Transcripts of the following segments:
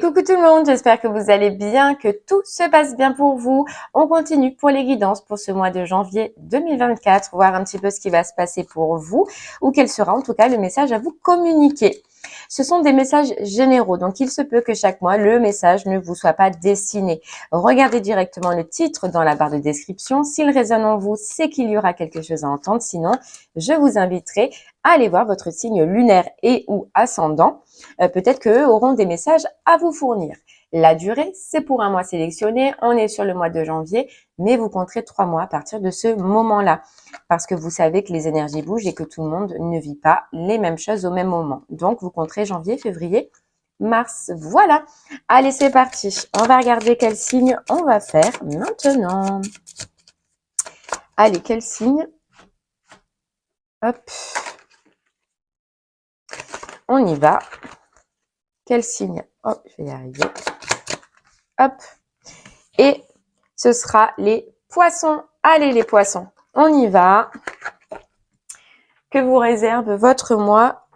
Coucou tout le monde, j'espère que vous allez bien, que tout se passe bien pour vous. On continue pour les guidances pour ce mois de janvier 2024, voir un petit peu ce qui va se passer pour vous ou quel sera en tout cas le message à vous communiquer. Ce sont des messages généraux, donc il se peut que chaque mois, le message ne vous soit pas destiné. Regardez directement le titre dans la barre de description. S'il résonne en vous, c'est qu'il y aura quelque chose à entendre. Sinon, je vous inviterai à aller voir votre signe lunaire et ou ascendant. Peut-être qu'eux auront des messages à vous fournir. La durée, c'est pour un mois sélectionné. On est sur le mois de janvier, mais vous compterez 3 mois à partir de ce moment-là. Parce que vous savez que les énergies bougent et que tout le monde ne vit pas les mêmes choses au même moment. Donc, vous compterez janvier, février, mars. Voilà. Allez, c'est parti. On va regarder quel signe on va faire maintenant. Allez, quel signe? Hop. On y va. Quel signe? Oh, je vais y arriver. Hop. Et ce sera les poissons. Allez, les poissons, on y va. Que vous réserve votre mois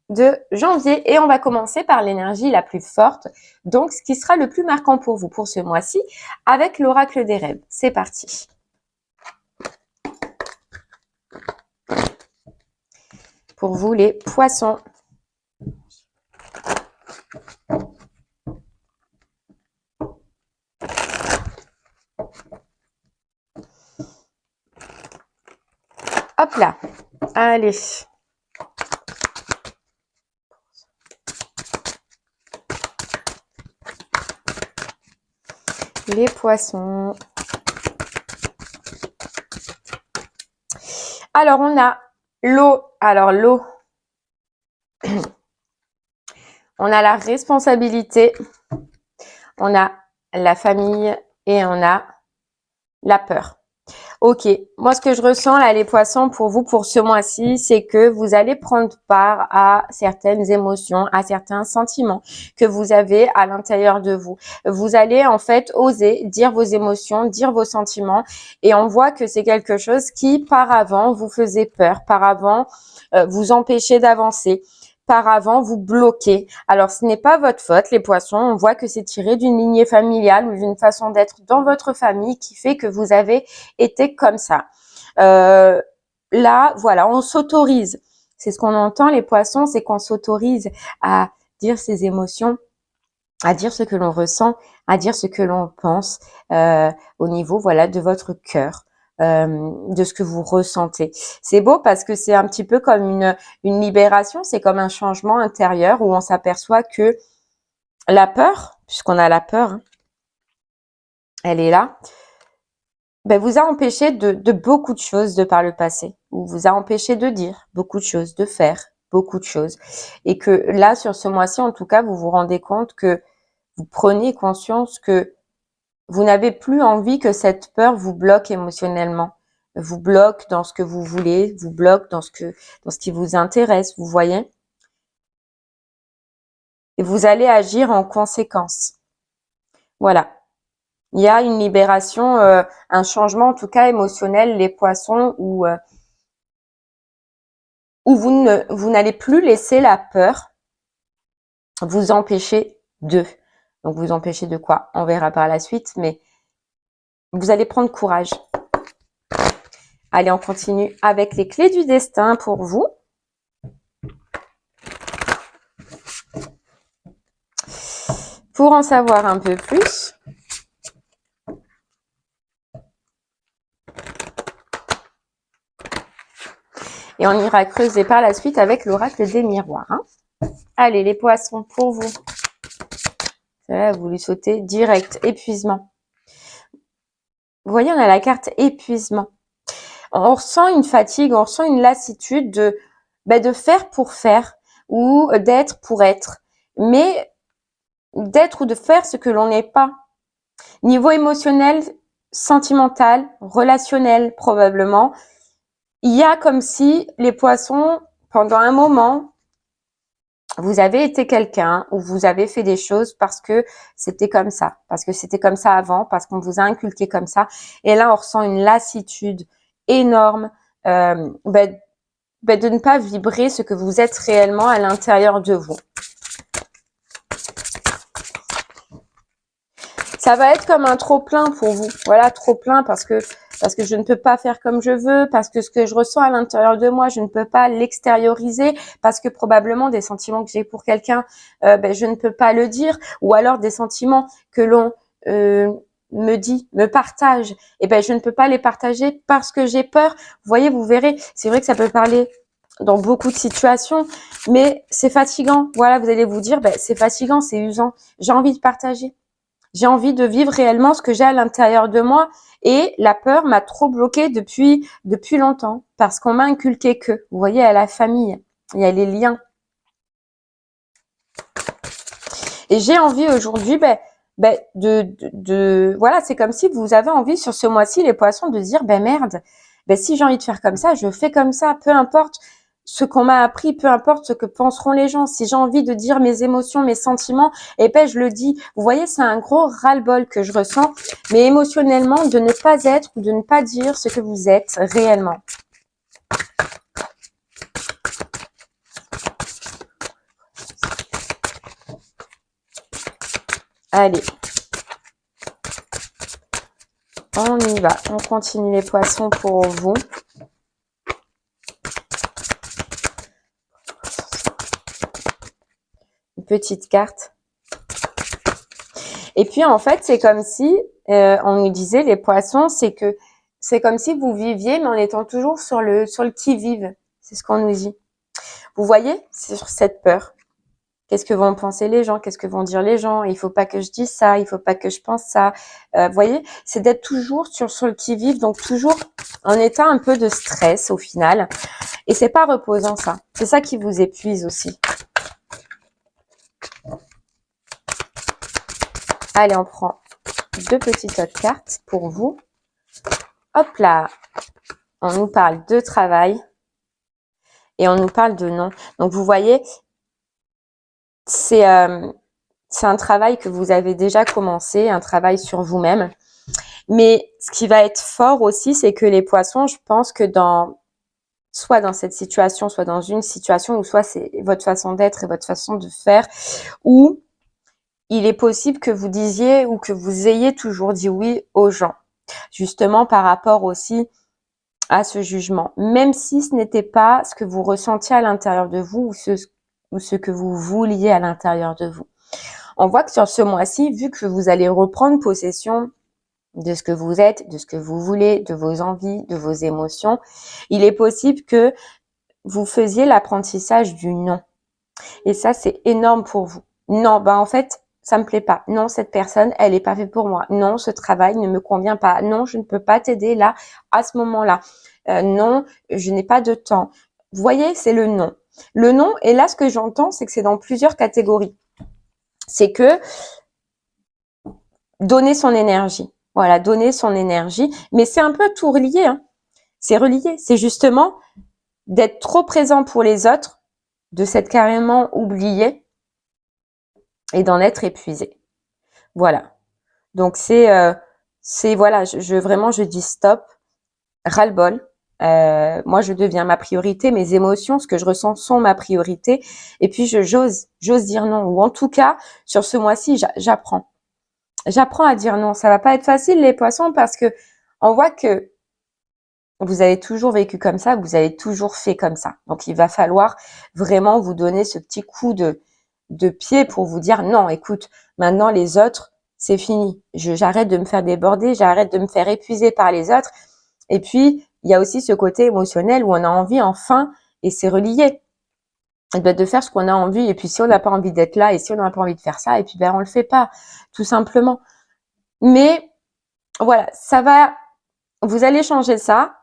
de janvier? Et on va commencer par l'énergie la plus forte, donc ce qui sera le plus marquant pour vous pour ce mois-ci, avec l'oracle des rêves. C'est parti. Pour vous, les poissons. Hop là. Allez. Les poissons. Alors, on a l'eau. Alors, l'eau. On a la responsabilité. On a la famille et on a la peur. Ok, moi ce que je ressens là les poissons pour vous pour ce mois-ci, c'est que vous allez prendre part à certaines émotions, à certains sentiments que vous avez à l'intérieur de vous. Vous allez en fait oser dire vos émotions, dire vos sentiments et on voit que c'est quelque chose qui par avant vous faisait peur, par avant vous empêchait d'avancer. Par avant, vous bloquez. Alors, ce n'est pas votre faute, les poissons. On voit que c'est tiré d'une lignée familiale ou d'une façon d'être dans votre famille qui fait que vous avez été comme ça. Là, voilà, on s'autorise. C'est ce qu'on entend, les poissons, c'est qu'on s'autorise à dire ses émotions, à dire ce que l'on ressent, à dire ce que l'on pense au niveau, voilà, de votre cœur. De ce que vous ressentez. C'est beau parce que c'est un petit peu comme une libération, c'est comme un changement intérieur où on s'aperçoit que la peur, puisqu'on a la peur, hein, elle est là, ben vous a empêché de beaucoup de choses de par le passé, ou vous a empêché de dire beaucoup de choses, de faire beaucoup de choses. Et que là, sur ce mois-ci, en tout cas, vous vous rendez compte que vous prenez conscience que vous n'avez plus envie que cette peur vous bloque émotionnellement, vous bloque dans ce que vous voulez, vous bloque dans ce qui vous intéresse, vous voyez. Et vous allez agir en conséquence. Voilà. Il y a une libération, un changement en tout cas émotionnel, les poissons, où vous n'allez plus laisser la peur vous empêcher de. Donc vous empêcher de quoi? On verra par la suite, mais vous allez prendre courage. Allez, on continue avec les clés du destin pour vous. Pour en savoir un peu plus, et on ira creuser par la suite avec l'oracle des miroirs. Hein. Allez, les poissons, pour vous. Là, vous lui sautez direct, épuisement. Vous voyez, on a la carte épuisement. On ressent une fatigue, on ressent une lassitude de faire pour faire ou d'être pour être. Mais d'être ou de faire ce que l'on n'est pas. Niveau émotionnel, sentimental, relationnel probablement, il y a comme si les poissons, pendant un moment, vous avez été quelqu'un ou vous avez fait des choses parce que c'était comme ça, parce que c'était comme ça avant, parce qu'on vous a inculqué comme ça. Et là, on ressent une lassitude énorme de ne pas vibrer ce que vous êtes réellement à l'intérieur de vous. Ça va être comme un trop-plein pour vous. Voilà, trop-plein parce que je ne peux pas faire comme je veux, parce que ce que je ressens à l'intérieur de moi, je ne peux pas l'extérioriser, parce que probablement des sentiments que j'ai pour quelqu'un, je ne peux pas le dire, ou alors des sentiments que l'on me dit, me partage, et je ne peux pas les partager parce que j'ai peur. Vous voyez, vous verrez, c'est vrai que ça peut parler dans beaucoup de situations, mais c'est fatigant. Voilà, vous allez vous dire, c'est fatigant, c'est usant. J'ai envie de partager. J'ai envie de vivre réellement ce que j'ai à l'intérieur de moi, et la peur m'a trop bloquée depuis longtemps parce qu'on m'a inculqué que, vous voyez, à la famille, il y a les liens. Et j'ai envie aujourd'hui, voilà, c'est comme si vous avez envie sur ce mois-ci, les poissons, de dire, merde, si j'ai envie de faire comme ça, je fais comme ça, peu importe ce qu'on m'a appris, peu importe ce que penseront les gens. Si j'ai envie de dire mes émotions, mes sentiments, je le dis. Vous voyez, c'est un gros ras-le-bol que je ressens, mais émotionnellement, de ne pas être ou de ne pas dire ce que vous êtes réellement. Allez. On y va. On continue les poissons pour vous. Une petite carte. Et puis, en fait, c'est comme si, on nous disait, les poissons, c'est comme si vous viviez, mais en étant toujours sur le qui-vive. C'est ce qu'on nous dit. Vous voyez, c'est sur cette peur. Qu'est-ce que vont penser les gens? Qu'est-ce que vont dire les gens? Il faut pas que je dise ça, il faut pas que je pense ça. Vous voyez, c'est d'être toujours sur le qui-vive, donc toujours en état un peu de stress au final. Et c'est pas reposant ça. C'est ça qui vous épuise aussi. Allez, on prend 2 petites autres cartes pour vous. Hop là, on nous parle de travail et on nous parle de non. Donc vous voyez, c'est un travail que vous avez déjà commencé, un travail sur vous-même. Mais ce qui va être fort aussi, c'est que les poissons, je pense que soit dans cette situation, soit dans une situation, ou soit c'est votre façon d'être et votre façon de faire, où il est possible que vous disiez ou que vous ayez toujours dit oui aux gens, justement par rapport aussi à ce jugement, même si ce n'était pas ce que vous ressentiez à l'intérieur de vous ou ce que vous vouliez à l'intérieur de vous. On voit que sur ce mois-ci, vu que vous allez reprendre possession de ce que vous êtes, de ce que vous voulez, de vos envies, de vos émotions, il est possible que vous faisiez l'apprentissage du non. Et ça, c'est énorme pour vous. Non, en fait, ça me plaît pas. Non, cette personne, elle est pas faite pour moi. Non, ce travail ne me convient pas. Non, je ne peux pas t'aider là, à ce moment-là. Non, je n'ai pas de temps. Vous voyez, c'est le non. Le non, et là, ce que j'entends, c'est que c'est dans plusieurs catégories. C'est que donner son énergie. Voilà, donner son énergie. Mais c'est un peu tout relié, hein. C'est relié. C'est justement d'être trop présent pour les autres, de s'être carrément oublié et d'en être épuisé. Voilà. Donc c'est voilà, je dis stop, ras-le-bol. Moi, je deviens ma priorité, mes émotions, ce que je ressens sont ma priorité. Et puis j'ose dire non. Ou en tout cas, sur ce mois-ci, j'apprends. J'apprends à dire non. Ça va pas être facile, les poissons, parce que on voit que vous avez toujours vécu comme ça, vous avez toujours fait comme ça. Donc, il va falloir vraiment vous donner ce petit coup de pied pour vous dire non, écoute, maintenant les autres, c'est fini. J'arrête de me faire déborder, j'arrête de me faire épuiser par les autres. Et puis, il y a aussi ce côté émotionnel où on a envie enfin, et c'est relié, de faire ce qu'on a envie. Et puis, si on n'a pas envie d'être là et si on n'a pas envie de faire ça, et puis on le fait pas, tout simplement. Mais voilà, vous allez changer ça.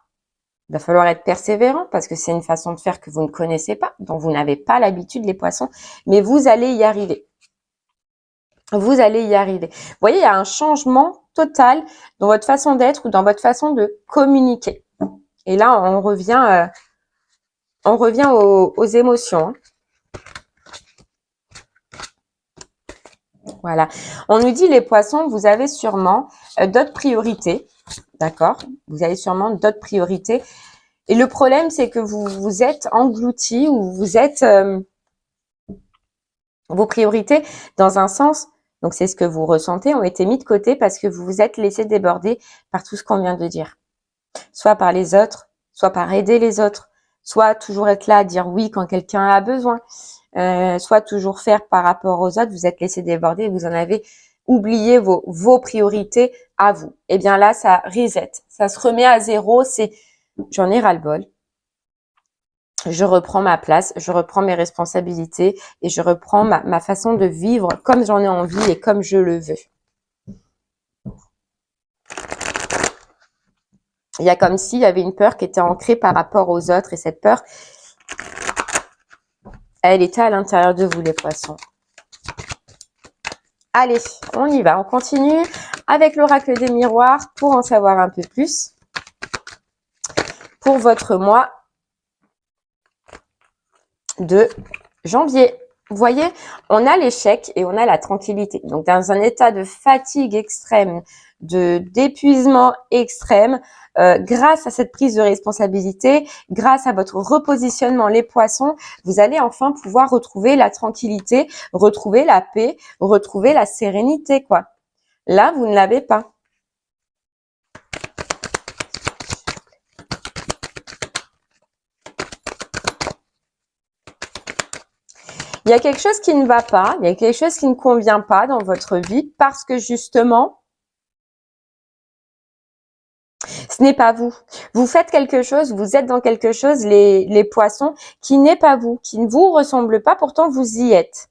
Il va falloir être persévérant parce que c'est une façon de faire que vous ne connaissez pas, dont vous n'avez pas l'habitude, les poissons, mais vous allez y arriver. Vous allez y arriver. Vous voyez, il y a un changement total dans votre façon d'être ou dans votre façon de communiquer. Et là, on revient aux émotions. Voilà. On nous dit, les poissons, vous avez sûrement d'autres priorités. D'accord? Vous avez sûrement d'autres priorités. Et le problème, c'est que vous êtes engloutis ou vous êtes vos priorités dans un sens, donc c'est ce que vous ressentez, ont été mis de côté parce que vous vous êtes laissé déborder par tout ce qu'on vient de dire. Soit par les autres, soit par aider les autres, soit toujours être là à dire oui quand quelqu'un a besoin, soit toujours faire par rapport aux autres, vous êtes laissé déborder et vous en avez oublié vos priorités à vous. Et bien là, ça reset, ça se remet à zéro, c'est j'en ai ras-le-bol. Je reprends ma place, je reprends mes responsabilités et je reprends ma façon de vivre comme j'en ai envie et comme je le veux. Il y a comme s'il y avait une peur qui était ancrée par rapport aux autres et cette peur, elle était à l'intérieur de vous, les poissons. Allez, on y va, on continue avec l'oracle des miroirs pour en savoir un peu plus. Pour votre mois de janvier. Vous voyez, on a l'échec et on a la tranquillité. Donc, dans un état de fatigue extrême, d'épuisement extrême, grâce à cette prise de responsabilité, grâce à votre repositionnement, les poissons, vous allez enfin pouvoir retrouver la tranquillité, retrouver la paix, retrouver la sérénité, quoi. Là, vous ne l'avez pas. Il y a quelque chose qui ne va pas, il y a quelque chose qui ne convient pas dans votre vie parce que justement, ce n'est pas vous. Vous faites quelque chose, vous êtes dans quelque chose, les poissons, qui n'est pas vous, qui ne vous ressemble pas, pourtant vous y êtes.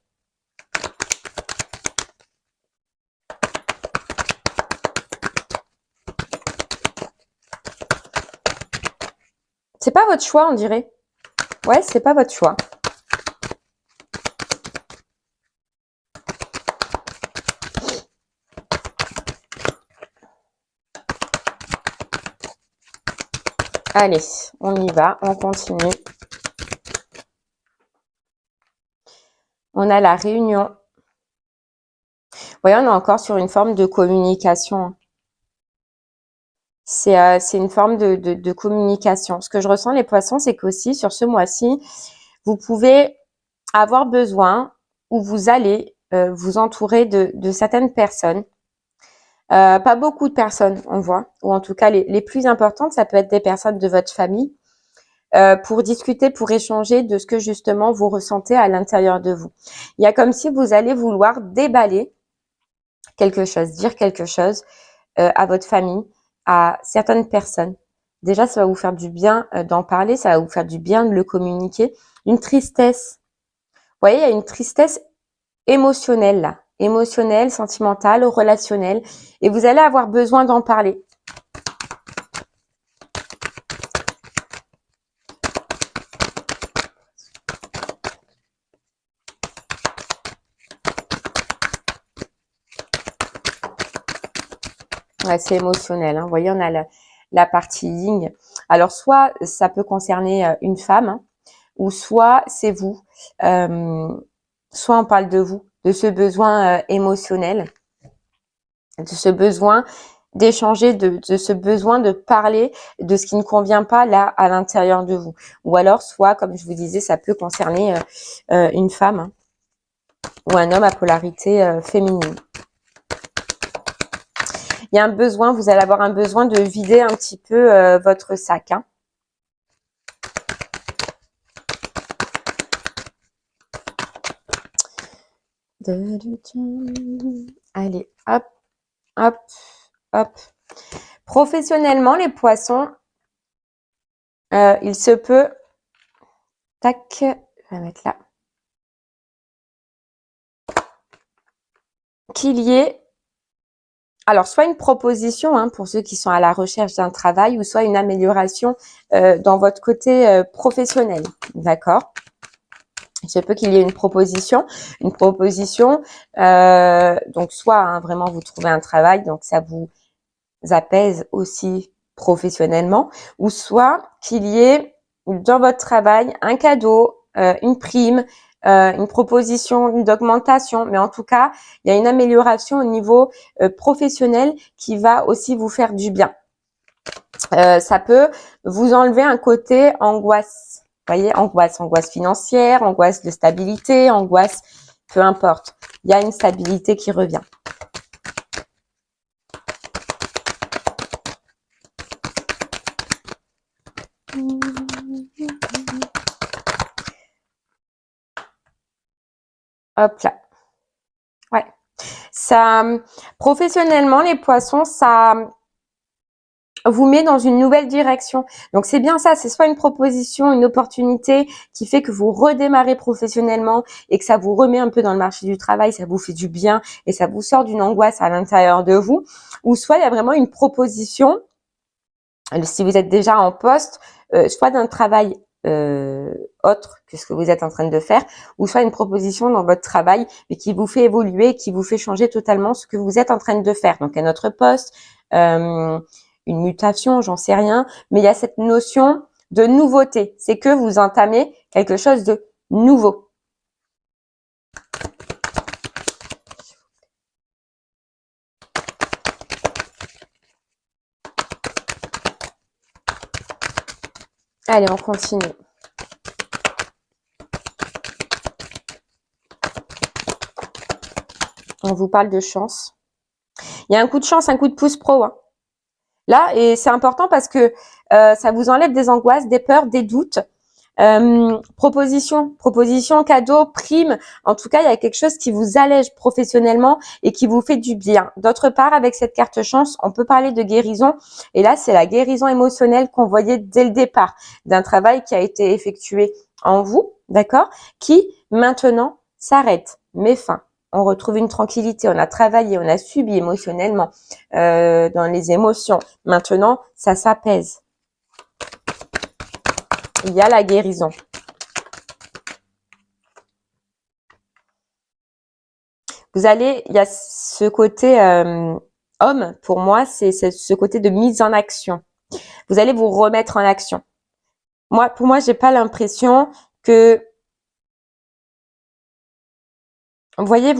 C'est pas votre choix, on dirait. Ouais, c'est pas votre choix. Allez, on y va, on continue. On a la réunion. Vous voyez, on est encore sur une forme de communication. C'est une forme de communication. Ce que je ressens, les poissons, c'est qu'aussi, sur ce mois-ci, vous pouvez avoir besoin ou vous allez vous entourer de certaines personnes. Pas beaucoup de personnes, on voit, ou en tout cas les plus importantes, ça peut être des personnes de votre famille, pour discuter, pour échanger de ce que justement vous ressentez à l'intérieur de vous. Il y a comme si vous allez vouloir déballer quelque chose, dire quelque chose à votre famille, à certaines personnes. Déjà, ça va vous faire du bien d'en parler, ça va vous faire du bien de le communiquer. Une tristesse. Vous voyez, il y a une tristesse émotionnelle là, émotionnelle, sentimentale, relationnelle, et vous allez avoir besoin d'en parler. Ouais, c'est émotionnel, hein. Vous voyez, on a la partie yin. Alors, soit ça peut concerner une femme, hein, ou soit c'est vous. Soit on parle de vous, de ce besoin émotionnel, de ce besoin d'échanger, de ce besoin de parler de ce qui ne convient pas là à l'intérieur de vous. Ou alors, soit, comme je vous disais, ça peut concerner une femme, hein, ou un homme à polarité féminine. Il y a un besoin, vous allez avoir un besoin de vider un petit peu votre sac, hein. Allez, hop, hop, hop. Professionnellement, les poissons, il se peut, tac, je vais mettre là, qu'il y ait, alors soit une proposition hein, pour ceux qui sont à la recherche d'un travail, ou soit une amélioration dans votre côté professionnel, d'accord? Il se peut qu'il y ait une proposition, donc soit hein, vraiment vous trouvez un travail, donc ça vous apaise aussi professionnellement, ou soit qu'il y ait dans votre travail un cadeau, une prime, une proposition d'augmentation, mais en tout cas, il y a une amélioration au niveau professionnel qui va aussi vous faire du bien. Ça peut vous enlever un côté angoisse. Vous voyez, angoisse financière, angoisse de stabilité, angoisse peu importe. Il y a une stabilité qui revient. Hop là. Ouais. Ça, professionnellement, les poissons, ça vous met dans une nouvelle direction. Donc c'est bien ça, c'est soit une proposition, une opportunité qui fait que vous redémarrez professionnellement et que ça vous remet un peu dans le marché du travail, ça vous fait du bien et ça vous sort d'une angoisse à l'intérieur de vous. Ou soit il y a vraiment une proposition, si vous êtes déjà en poste, soit d'un travail autre que ce que vous êtes en train de faire, ou soit une proposition dans votre travail, mais qui vous fait évoluer, qui vous fait changer totalement ce que vous êtes en train de faire. Donc un autre poste, une mutation, j'en sais rien, mais il y a cette notion de nouveauté. C'est que vous entamez quelque chose de nouveau. Allez, on continue. On vous parle de chance. Il y a un coup de chance, un coup de pouce pro. Hein. Là, et c'est important parce que ça vous enlève des angoisses, des peurs, des doutes. Proposition, cadeau, prime. En tout cas, il y a quelque chose qui vous allège professionnellement et qui vous fait du bien. D'autre part, avec cette carte chance, on peut parler de guérison. Et là, c'est la guérison émotionnelle qu'on voyait dès le départ d'un travail qui a été effectué en vous, d'accord, qui maintenant s'arrête, met fin. On retrouve une tranquillité, on a travaillé, on a subi émotionnellement dans les émotions. Maintenant, ça s'apaise. Il y a la guérison. Vous allez, il y a ce côté homme, pour moi, c'est ce côté de mise en action. Vous allez vous remettre en action. Pour moi, j'ai pas l'impression que, vous voyez,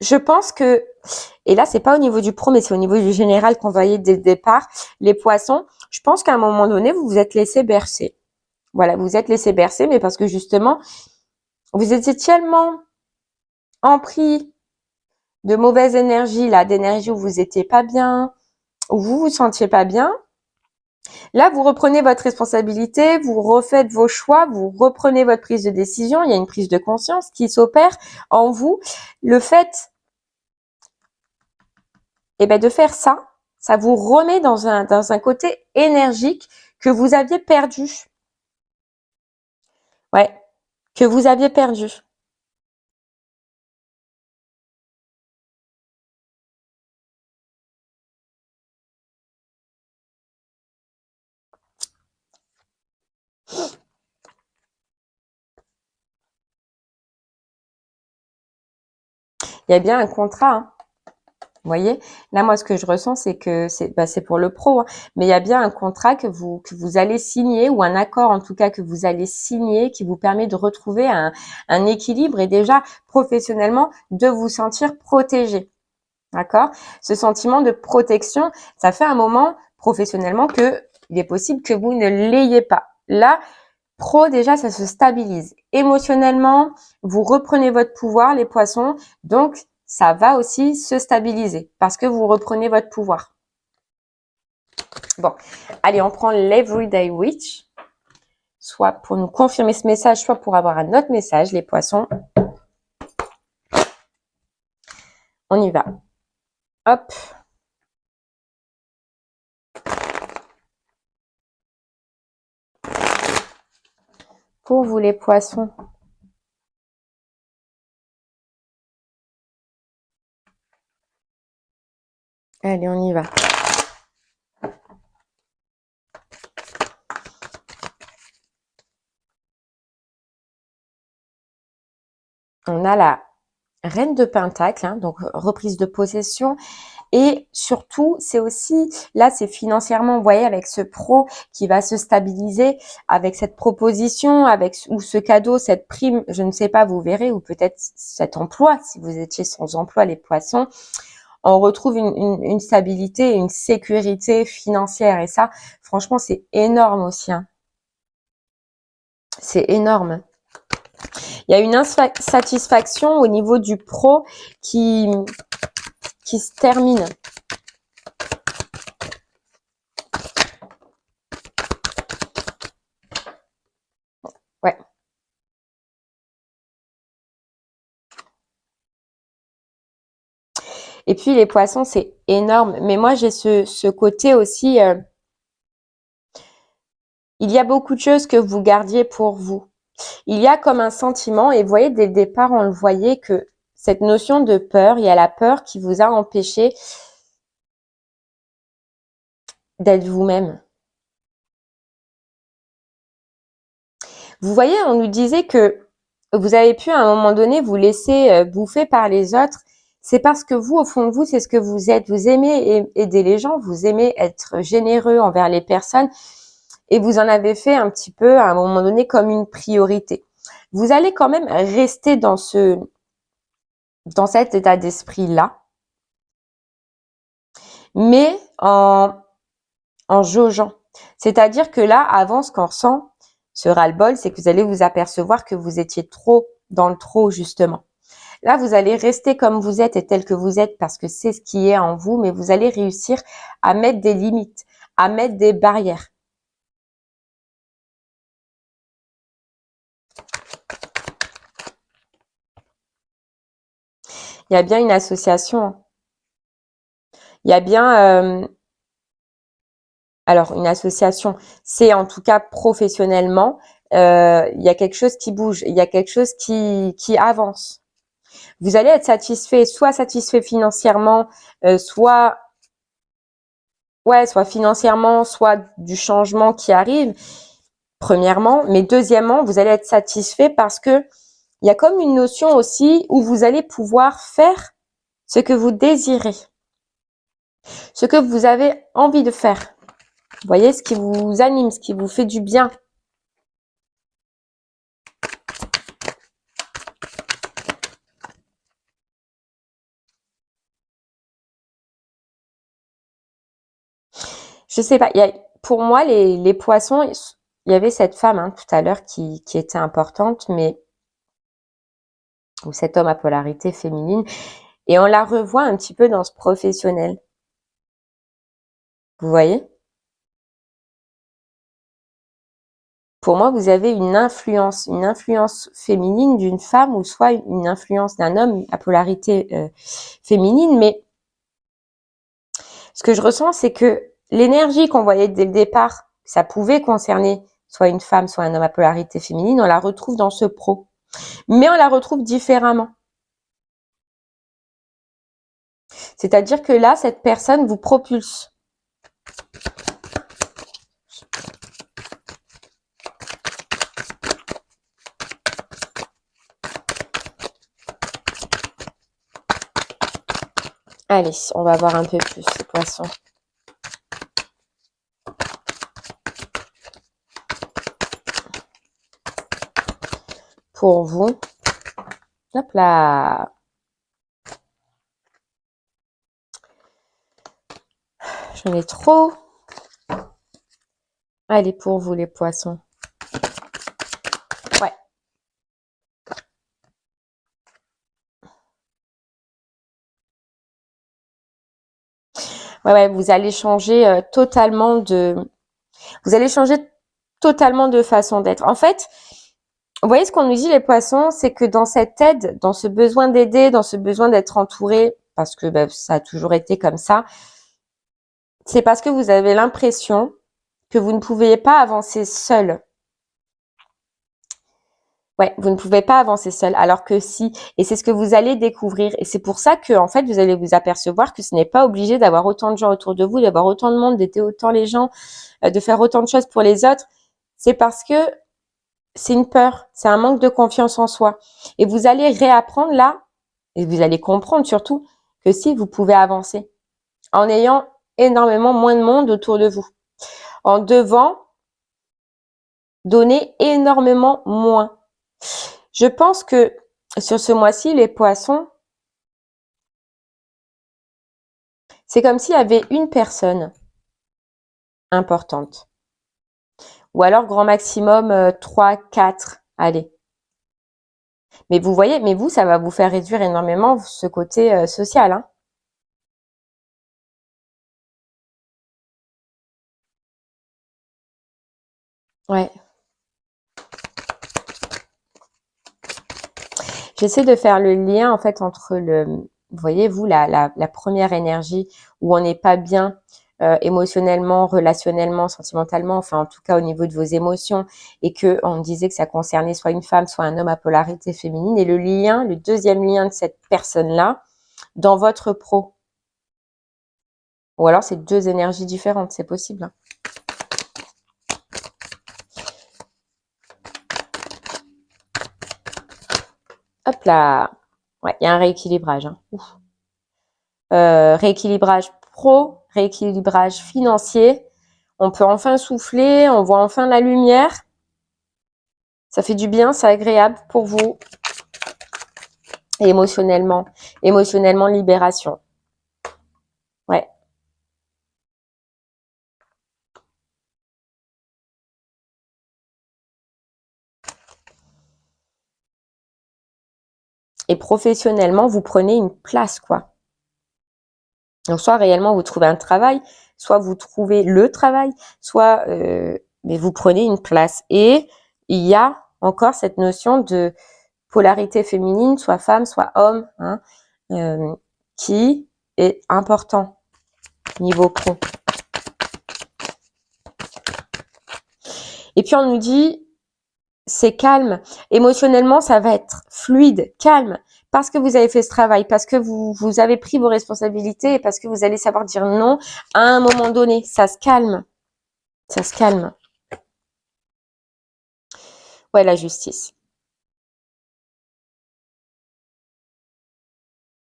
je pense que, et là, c'est pas au niveau du pro, mais c'est au niveau du général qu'on voyait dès le départ, les poissons, je pense qu'à un moment donné, vous vous êtes laissé bercer. Voilà, vous vous êtes laissé bercer, mais parce que justement, vous étiez tellement empris de mauvaise énergie, là, d'énergie où vous étiez pas bien, où vous vous sentiez pas bien. Là, vous reprenez votre responsabilité, vous refaites vos choix, vous reprenez votre prise de décision. Il y a une prise de conscience qui s'opère en vous. Le fait, de faire ça, ça vous remet dans un côté énergique que vous aviez perdu. Ouais, que vous aviez perdu. Il y a bien un contrat, hein. Vous voyez, là, moi, ce que je ressens, c'est que c'est pour le pro, hein, mais il y a bien un contrat que vous allez signer ou un accord, en tout cas, que vous allez signer qui vous permet de retrouver un équilibre et déjà, professionnellement, de vous sentir protégé. D'accord? Ce sentiment de protection, ça fait un moment, professionnellement, que il est possible que vous ne l'ayez pas. Là, pro, déjà, ça se stabilise. Émotionnellement, vous reprenez votre pouvoir, les poissons, donc ça va aussi se stabiliser parce que vous reprenez votre pouvoir. Bon, allez, on prend l'Everyday Witch, soit pour nous confirmer ce message, soit pour avoir un autre message, les poissons. On y va. Hop. Pour vous, les poissons. Allez, on y va. On a la Reine de Pentacle, hein, donc reprise de possession. Et surtout, c'est aussi, là, c'est financièrement, vous voyez, avec ce pro qui va se stabiliser, avec cette proposition, ou ce cadeau, cette prime, je ne sais pas, vous verrez, ou peut-être cet emploi, si vous étiez sans emploi, les poissons, on retrouve une stabilité, une sécurité financière. Et ça, franchement, c'est énorme aussi. Hein. C'est énorme. Il y a une insatisfaction au niveau du pro qui se termine. Ouais. Et puis les poissons, c'est énorme. Mais moi, j'ai ce côté aussi, il y a beaucoup de choses que vous gardiez pour vous. Il y a comme un sentiment, et vous voyez, dès le départ, on le voyait que cette notion de peur, il y a la peur qui vous a empêché d'être vous-même. Vous voyez, on nous disait que vous avez pu à un moment donné vous laisser bouffer par les autres. C'est parce que vous, au fond de vous, c'est ce que vous êtes. Vous aimez aider les gens, vous aimez être généreux envers les personnes et vous en avez fait un petit peu à un moment donné comme une priorité. Vous allez quand même rester dans cet état d'esprit-là, mais en jaugeant. C'est-à-dire que là, avant, ce qu'on ressent, ce ras-le-bol, c'est que vous allez vous apercevoir que vous étiez trop dans le trop, justement. Là, vous allez rester comme vous êtes et tel que vous êtes parce que c'est ce qui est en vous, mais vous allez réussir à mettre des limites, à mettre des barrières. Il y a bien une association. Il y a bien, alors une association, c'est en tout cas professionnellement, il y a quelque chose qui bouge, il y a quelque chose qui avance. Vous allez être soit satisfait financièrement, soit financièrement, soit du changement qui arrive. Premièrement, mais deuxièmement, vous allez être satisfait parce que il y a comme une notion aussi où vous allez pouvoir faire ce que vous désirez, ce que vous avez envie de faire. Vous voyez, ce qui vous anime, ce qui vous fait du bien. Je sais pas, pour moi, les poissons, il y avait cette femme tout à l'heure qui était importante, mais ou cet homme à polarité féminine, et on la revoit un petit peu dans ce professionnel. Vous voyez? Pour moi, vous avez une influence féminine d'une femme ou soit une influence d'un homme à polarité féminine, mais ce que je ressens, c'est que l'énergie qu'on voyait dès le départ, ça pouvait concerner soit une femme, soit un homme à polarité féminine, on la retrouve dans ce pro. Mais on la retrouve différemment. C'est-à-dire que là, cette personne vous propulse. Allez, on va voir un peu plus les poissons. Pour vous. Hop là. J'en ai trop. Allez, pour vous les poissons. Ouais. Ouais, vous allez changer totalement de... Vous allez changer totalement de façon d'être. En fait, vous voyez ce qu'on nous dit les poissons, c'est que dans cette aide, dans ce besoin d'aider, dans ce besoin d'être entouré, parce que ça a toujours été comme ça, c'est parce que vous avez l'impression que vous ne pouviez pas avancer seul. Ouais, vous ne pouvez pas avancer seul, alors que si, et c'est ce que vous allez découvrir. Et c'est pour ça que, en fait, vous allez vous apercevoir que ce n'est pas obligé d'avoir autant de gens autour de vous, d'avoir autant de monde, d'aider autant les gens, de faire autant de choses pour les autres. C'est parce que c'est une peur, c'est un manque de confiance en soi. Et vous allez réapprendre là, et vous allez comprendre surtout que si vous pouvez avancer en ayant énormément moins de monde autour de vous, en devant donner énormément moins. Je pense que sur ce mois-ci, les poissons, c'est comme s'il y avait une personne importante. Ou alors grand maximum 3, 4, allez. Mais vous voyez, mais vous, ça va vous faire réduire énormément ce côté social, hein. Ouais. J'essaie de faire le lien en fait entre vous voyez, vous, la première énergie où on n'est pas bien émotionnellement, relationnellement, sentimentalement, enfin en tout cas au niveau de vos émotions, et que on disait que ça concernait soit une femme, soit un homme à polarité féminine, et le lien, le deuxième lien de cette personne-là dans votre pro. Ou alors c'est deux énergies différentes, c'est possible, hein. Hop là. Ouais, il y a un rééquilibrage, hein. Rééquilibrage pro, rééquilibrage financier. On peut enfin souffler, on voit enfin la lumière. Ça fait du bien, c'est agréable pour vous. Et émotionnellement libération. Ouais. Et professionnellement, vous prenez une place, quoi. Donc soit réellement vous trouvez un travail, soit vous trouvez le travail, soit mais vous prenez une place. Et il y a encore cette notion de polarité féminine, soit femme, soit homme, hein, qui est important niveau pro. Et puis on nous dit c'est calme. Émotionnellement, ça va être fluide, calme, parce que vous avez fait ce travail, parce que vous avez pris vos responsabilités et parce que vous allez savoir dire non à un moment donné. Ça se calme. Ça se calme. Ouais, la justice.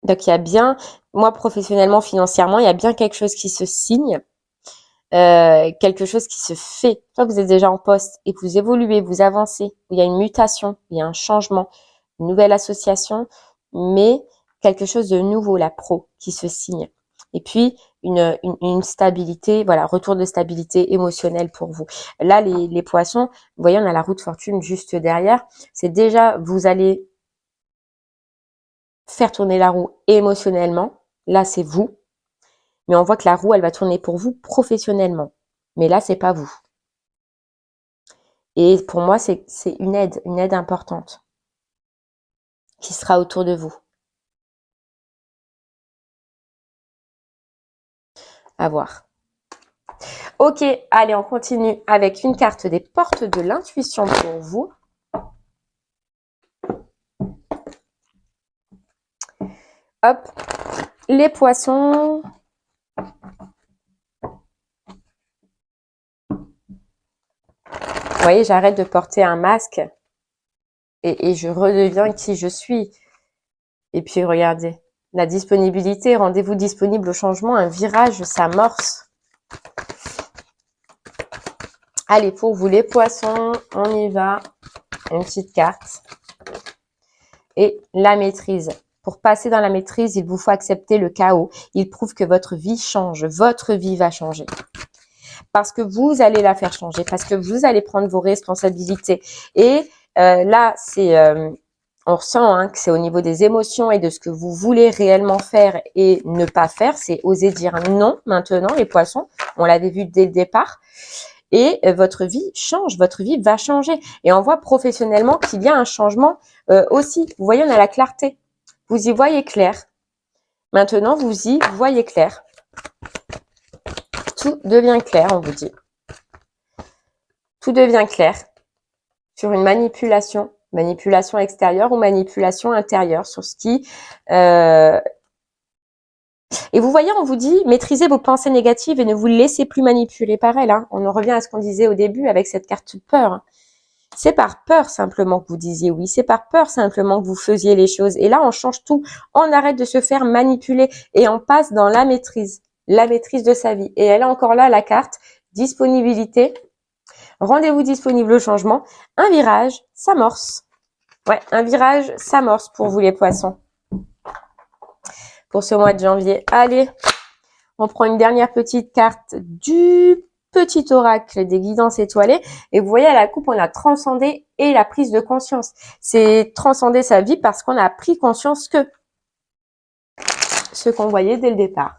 Donc, il y a bien, moi, professionnellement, financièrement, il y a bien quelque chose qui se signe, quelque chose qui se fait. Soit vous êtes déjà en poste et vous évoluez, vous avancez, il y a une mutation, il y a un changement, une nouvelle association, mais quelque chose de nouveau, la pro, qui se signe. Et puis, une stabilité, voilà, retour de stabilité émotionnelle pour vous. Là, les poissons, vous voyez, on a la roue de fortune juste derrière. C'est déjà, vous allez faire tourner la roue émotionnellement. Là, c'est vous. Mais on voit que la roue, elle va tourner pour vous professionnellement. Mais là, c'est pas vous. Et pour moi, c'est une aide importante qui sera autour de vous. À voir. Ok, allez, on continue avec une carte des portes de l'intuition pour vous. Hop, les poissons. Vous voyez, j'arrête de porter un masque et je redeviens qui je suis. Et puis, regardez, la disponibilité, rendez-vous disponible au changement, un virage s'amorce. Allez, pour vous les poissons, on y va. Une petite carte. Et la maîtrise. Pour passer dans la maîtrise, il vous faut accepter le chaos. Il prouve que votre vie change. Votre vie va changer. Parce que vous allez la faire changer. Parce que vous allez prendre vos responsabilités. Et là, c'est... on ressent hein, que c'est au niveau des émotions et de ce que vous voulez réellement faire et ne pas faire. C'est oser dire non maintenant, les poissons. On l'avait vu dès le départ. Et votre vie change, votre vie va changer. Et on voit professionnellement qu'il y a un changement aussi. Vous voyez, on a la clarté. Vous y voyez clair. Maintenant, vous y voyez clair. Tout devient clair, on vous dit. Tout devient clair sur une manipulation extérieure ou manipulation intérieure, sur ce qui... Et vous voyez, on vous dit, maîtrisez vos pensées négatives et ne vous laissez plus manipuler par elles. Hein. On en revient à ce qu'on disait au début avec cette carte peur. C'est par peur simplement que vous disiez oui. C'est par peur simplement que vous faisiez les choses. Et là, on change tout. On arrête de se faire manipuler et on passe dans la maîtrise de sa vie. Et elle est encore là, la carte. Disponibilité. Rendez-vous disponible au changement. Un virage s'amorce. Ouais, un virage s'amorce pour vous les poissons. Pour ce mois de janvier. Allez, on prend une dernière petite carte du petit oracle des guidances étoilées. Et vous voyez, à la coupe, on a transcendé et la prise de conscience. C'est transcender sa vie parce qu'on a pris conscience que ce qu'on voyait dès le départ.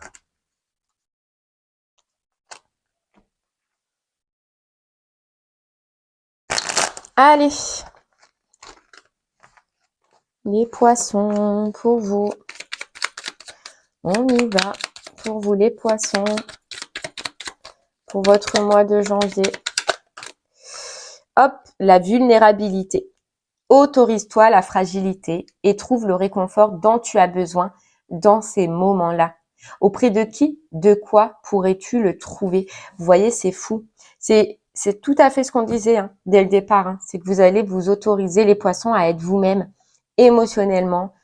Allez, les poissons, pour vous. On y va pour vous les poissons, pour votre mois de janvier. Hop, la vulnérabilité. Autorise-toi la fragilité et trouve le réconfort dont tu as besoin dans ces moments-là. Auprès de qui, de quoi pourrais-tu le trouver? Vous voyez, c'est fou. C'est tout à fait ce qu'on disait dès le départ. C'est que vous allez vous autoriser les poissons à être vous-même émotionnellement,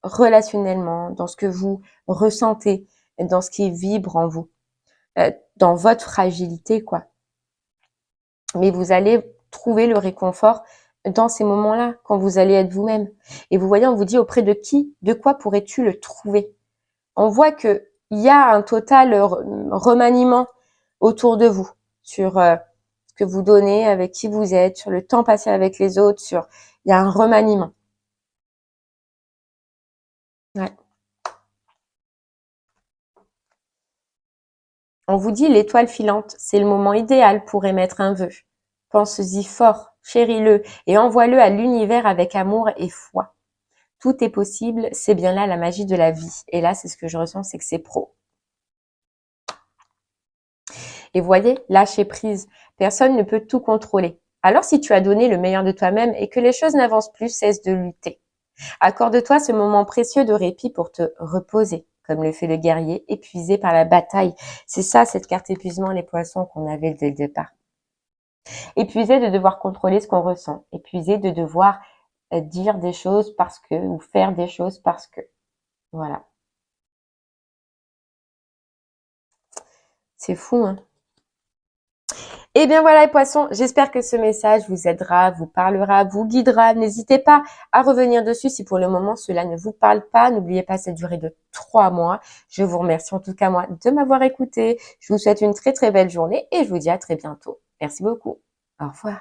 relationnellement, dans ce que vous ressentez, dans ce qui vibre en vous, dans votre fragilité, quoi. Mais vous allez trouver le réconfort dans ces moments-là, quand vous allez être vous-même. Et vous voyez, on vous dit auprès de qui, de quoi pourrais-tu le trouver? On voit que il y a un total remaniement autour de vous sur ce que vous donnez, avec qui vous êtes, sur le temps passé avec les autres, il y a un remaniement. Ouais. On vous dit l'étoile filante, c'est le moment idéal pour émettre un vœu. Pense-y fort, chéris-le et envoie-le à l'univers avec amour et foi. Tout est possible, c'est bien là la magie de la vie. Et là, c'est ce que je ressens, c'est que c'est pro. Et voyez, lâcher prise. Personne ne peut tout contrôler. Alors si tu as donné le meilleur de toi-même et que les choses n'avancent plus, cesse de lutter. Accorde-toi ce moment précieux de répit pour te reposer, comme le fait le guerrier épuisé par la bataille. C'est ça, cette carte épuisement, les poissons qu'on avait dès le départ. Épuisé de devoir contrôler ce qu'on ressent. Épuisé de devoir dire des choses parce que, ou faire des choses parce que. Voilà. C'est fou, hein? Et bien voilà les poissons, j'espère que ce message vous aidera, vous parlera, vous guidera. N'hésitez pas à revenir dessus si pour le moment cela ne vous parle pas. N'oubliez pas cette durée de 3 mois. Je vous remercie en tout cas moi de m'avoir écouté. Je vous souhaite une très très belle journée et je vous dis à très bientôt. Merci beaucoup. Au revoir.